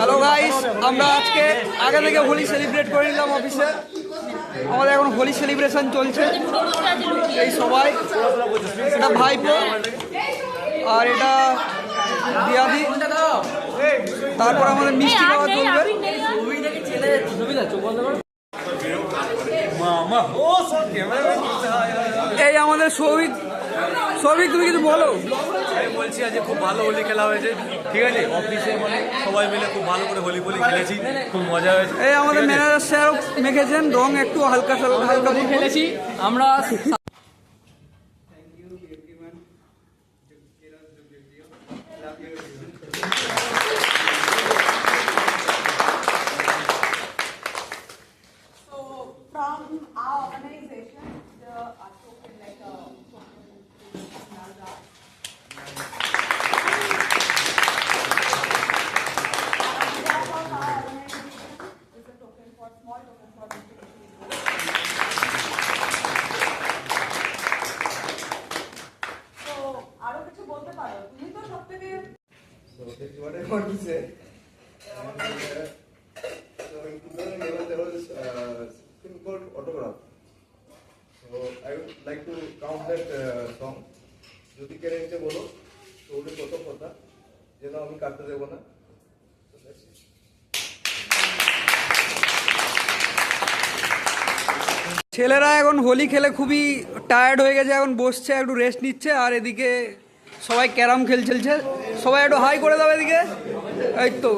Hello guys, আমরা আজকে আগে থেকে হোলি সেলিব্রেট করে নিলাম অফিসে। আমাদের এখন হোলি সেলিব্রেশন চলছে। এই সবাই, এটা ভাইপো আর এটা দিয়াদি, তারপর আমাদের মিষ্টি খাওয়া চলবে। এই আমাদের সৌভিক, তুমি কিছু বলো। আমি বলছি আজ খুব ভালো হোলি খেলা হয়েছে, ঠিক আছে। অফিসে মানে সবাই মিলে খুব ভালো করে হোলি খেলেছি, খুব মজা হয়েছে। এই আমাদের ম্যানেজার স্যার মেখেছেন রং, একটু হালকা হালকা খেলেছি আমরা। From our organization, the token like a So this is what I want to say. And, so in 2011 there was thing called autograph. So I would like to count that song. যদি কেড়ে নিতে বলো তো ওটা কত কথা যেন আমি কাটতে দেবো না। ছেলেরা এখন হোলি খেলে খুবই টায়ার্ড হয়ে গেছে, এখন বসছে, একটু রেস্ট নিচ্ছে। আর এদিকে সবাই ক্যারাম খেলছে। সবাই একটু হাই করে দাও এদিকে, এই তো।